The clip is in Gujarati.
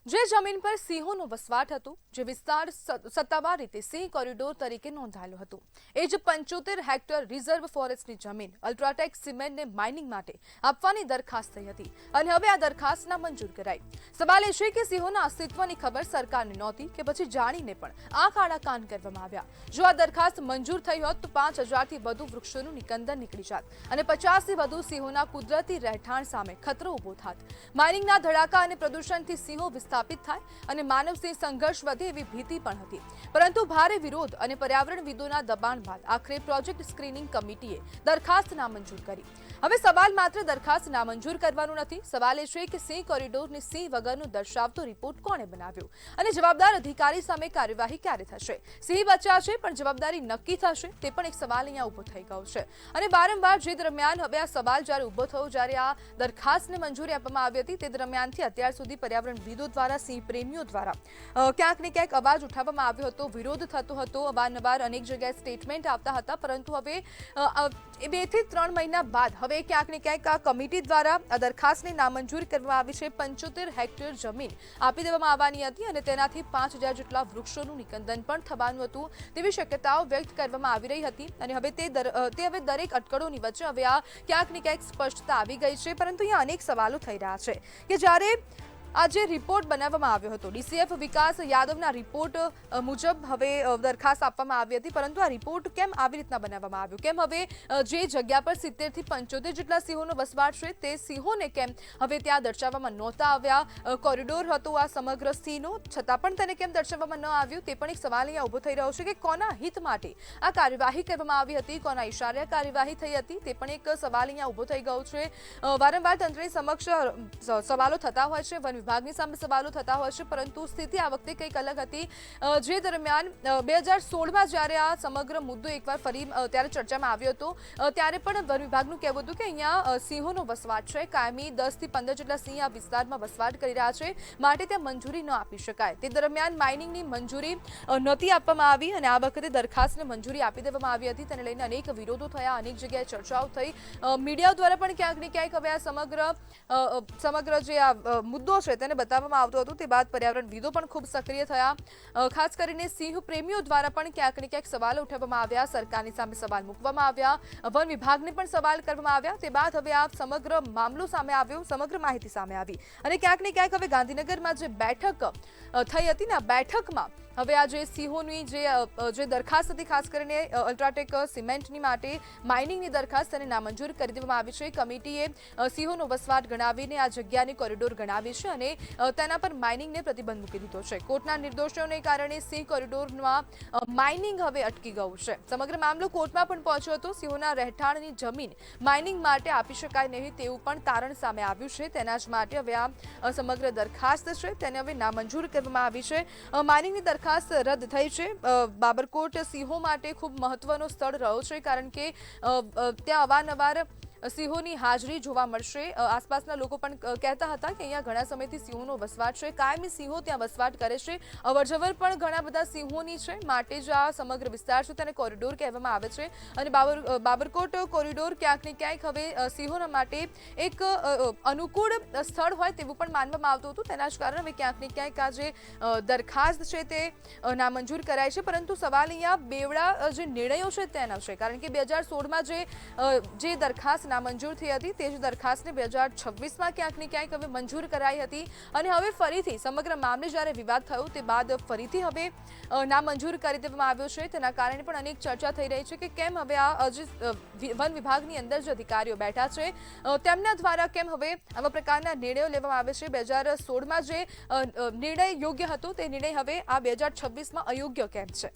જે જમીન પર સિંહોનો વસવાટ હતો, જે વિસ્તાર સત્તાવાર રીતે સિંહ કોરિડોર તરીકે નોંધાયેલો હતો, એ જ 75 હેક્ટર રિઝર્વ ફોરેસ્ટની જમીન અલ્ટ્રાટેક સિમેન્ટને માઇનિંગ માટે આપવાની દરખાસ્ત થઈ હતી અને હવે આ દરખાસ્ત નામંજૂર કરાઈ। સવાલ એ છે કે સિંહોના અસ્તિત્વની ખબર સરકારને નહોતી કે પછી જાણીને પણ આંખ આડા કાન કરવામાં આવ્યા। જો આ દરખાસ્ત મંજૂર થઈ હોત તો 5000થી વધુ વૃક્ષોનું નિકંદન નીકળી જાત અને 50થી વધુ સિંહોના કુદરતી રહેઠાણ સામે ખતરો ઊભો થાત। માઇનિંગના ધડાકા અને પ્રદૂષણથી સિંહો સ્થાપિત થાય અને માનવ સિંહ સંઘર્ષ વધે એવી ભીતિ પણ હતી, પરંતુ ભારે વિરોધ અને પર્યાવરણવિદોના દબાણ બાદ આખરે પ્રોજેક્ટ સ્ક્રીનિંગ કમિટીએ દરખાસ્ત નામંજૂર કરી। હવે સવાલ માત્ર દરખાસ્ત નામંજૂર કરવાનો નથી, સવાલ એ છે કે સિંહ કોરિડોરની સિંહ વગરનો દર્શાવતો રિપોર્ટ કોણે બનાવ્યો અને જવાબદાર અધિકારી સામે કાર્યવાહી ક્યારે થશે। સિંહ બચ્યા છે પણ જવાબદારી નક્કી થશે તે પણ એક સવાલ અહીંયા ઊભો થઈ ગયો છે અને વારંવાર જે દરમિયાન હવે આ સવાલ જ્યારે ઊભો થયો, જ્યારે આ દરખાસ્તને મંજૂરી આપવામાં આવી હતી તે દરમિયાનથી અત્યાર સુધી પર્યાવરણવિદો દ્વારા, સિંહ પ્રેમીઓ દ્વારા ક્યાંક ને ક્યાંક અવાજ ઉઠાવવામાં આવ્યો હતો, વિરોધ થતો હતો, અવારનવાર અનેક જગ્યાએ સ્ટેટમેન્ટ આવતા હતા, પરંતુ હવે 2 થી 3 મહિના બાદ હવે ક્યાંક ને ક્યાંક આ કમિટી દ્વારા આ દરખાસ્તને નામંજૂર કરવામાં આવી છે। 75 હેક્ટર જમીન આપી દેવામાં આવવાની હતી અને તેનાથી 5000 જેટલા વૃક્ષોનું નિકંદન પણ થવાનું હતું તેવી શક્યતાઓ વ્યક્ત કરવામાં આવી રહી હતી અને હવે તે હવે દરેક અટકળોની વચ્ચે હવે આ ક્યાંક ને ક્યાંક સ્પષ્ટતા આવી ગઈ છે। પરંતુ અહીંયા અનેક સવાલો થઈ રહ્યા છે કે જ્યારે આજે રિપોર્ટ બનાવવામાં આવ્યો હતો, ડીસીએફ વિકાસ યાદવના રિપોર્ટ મુજબ હવે દરખાસ્ત આપવામાં આવી હતી, પરંતુ આ રિપોર્ટ કેમ આવી રીતના બનાવવામાં આવ્યો, કેમ હવે જે જગ્યા પર 70 થી 75 જેટલા સિંહોનો વસવાટ છે તે સિંહોને કેમ હવે ત્યાં દર્શાવવામાં નહોતા આવ્યા। કોરિડોર હતો આ સમગ્ર સિંહનો, છતાં પણ તેને કેમ દર્શાવવામાં ન આવ્યું તે પણ એક સવાલ અહીંયા ઊભો થઈ રહ્યો છે કે કોના હિત માટે આ કાર્યવાહી કરવામાં આવી હતી, કોના ઇશારે કાર્યવાહી થઈ હતી તે પણ એક સવાલ અહીંયા ઊભો થઈ ગયો છે। વારંવાર તંત્રની સમક્ષ સવાલો થતા હોય છે, વિભાગની સામે સવાલો થતા હોય છે, પરંતુ સ્થિતિ આ વખતે કંઈક અલગ હતી। જે દરમિયાન 2016માં જ્યારે આ સમગ્ર મુદ્દો એકવાર ફરી ત્યારે ચર્ચામાં આવ્યો હતો ત્યારે પણ વન વિભાગનું કહેવું હતું કે અહીંયા સિંહોનો વસવાટ છે, કાયમી 10 થી 15 જેટલા સિંહ આ વિસ્તારમાં વસવાટ કરી રહ્યા છે, માટે ત્યાં મંજૂરી ન આપી શકાય। તે દરમિયાન માઇનિંગની મંજૂરી નહોતી આપવામાં આવી અને આ વખતે દરખાસ્તને મંજૂરી આપી દેવામાં આવી હતી। તેને લઈને અનેક વિરોધો થયા, અનેક જગ્યાએ ચર્ચાઓ થઈ, મીડિયા દ્વારા પણ ક્યાંક ને ક્યાંક હવે આ સમગ્ર જે આ મુદ્દો છે તેને બતાવવામાં આવતો હતો। તે બાદ પર્યાવરણવિદો પણ ખૂબ સક્રિય થયા, ખાસ કરીને સિંહ પ્રેમીઓ દ્વારા પણ ક્યાંક ને ક્યાંક સવાલો ઉઠાવવામાં આવ્યા, સરકારની સામે સવાલ મૂકવામાં આવ્યા, વન વિભાગને પણ સવાલ કરવામાં આવ્યા। તે બાદ હવે આ સમગ્ર મામલો સામે આવ્યો, સમગ્ર માહિતી સામે આવી અને ક્યાંક ને ક્યાંક હવે ગાંધીનગરમાં જે બેઠક થઈ હતી ને આ બેઠકમાં હવે આ જે સિંહોની જે દરખાસ્ત હતી, ખાસ કરીને અલ્ટ્રાટેક સિમેન્ટની માટે માઇનિંગની દરખાસ્ત તેને નામંજૂર કરી દેવામાં આવી છે। કમિટીએ સિંહોનો વસવાટ ગણાવીને આ જગ્યાની કોરિડોર ગણાવી છે અને તેના પર માઇનિંગને પ્રતિબંધ મૂકી દીધો છે। કોર્ટના નિર્દેશોને કારણે સિંહ કોરિડોરમાં માઇનિંગ હવે અટકી ગયું છે। સમગ્ર મામલો કોર્ટમાં પણ પહોંચ્યો હતો, સિંહોના રહેઠાણની જમીન માઇનિંગ માટે આપી શકાય નહીં તેવું પણ તારણ સામે આવ્યું છે। તેના જ માટે હવે આ સમગ્ર દરખાસ્ત છે તેને હવે નામંજૂર કરવામાં આવી છે। માઇનિંગની દરખાસ્ત રદ થઈ છે। બાબરકોટ સિંહો માટે ખૂબ મહત્વનો સ્થળ રહ્યો છે, કારણ કે ત્યાં અવારનવાર સિંહોની હાજરી જોવા મળશે। આસપાસના લોકો પણ કહેતા હતા કે અહીંયા ઘણા સમયથી સિંહોનો વસવાટ છે, કાયમી સિંહો ત્યાં વસવાટ કરે છે, અવરજવર પણ ઘણા બધા સિંહોની છે, માટે જ આ સમગ્ર વિસ્તાર છે તેને કોરિડોર કહેવામાં આવે છે અને બાબરકોટ કોરિડોર ક્યાંક ને ક્યાંક હવે સિંહોના માટે એક અનુકૂળ સ્થળ હોય તેવું પણ માનવામાં આવતું હતું। તેના જ કારણે હવે ક્યાંક ને ક્યાંક આ જે દરખાસ્ત છે તે નામંજૂર કરાય છે, પરંતુ સવાલ અહીંયા બેવડા જે નિર્ણયો છે તેના છે, કારણ કે 2016માં જે દરખાસ્ત નામંજૂર થઈ હતી તે જ દરખાસ્તને 2026માં ક્યાંક ને ક્યાંક હવે મંજૂર કરાઈ હતી અને હવે ફરીથી સમગ્ર મામલે જ્યારે વિવાદ થયો તે બાદ ફરીથી હવે નામંજૂર કરી દેવામાં આવ્યો છે। તેના કારણે પણ અનેક ચર્ચા થઈ રહી છે કે કેમ હવે આ જે વન વિભાગની અંદર જે અધિકારીઓ બેઠા છે તેમના દ્વારા કેમ હવે આવા પ્રકારના નિર્ણયો લેવામાં આવે છે। 2016માં જે નિર્ણય યોગ્ય હતો તે નિર્ણય હવે આ 2026માં અયોગ્ય કેમ છે।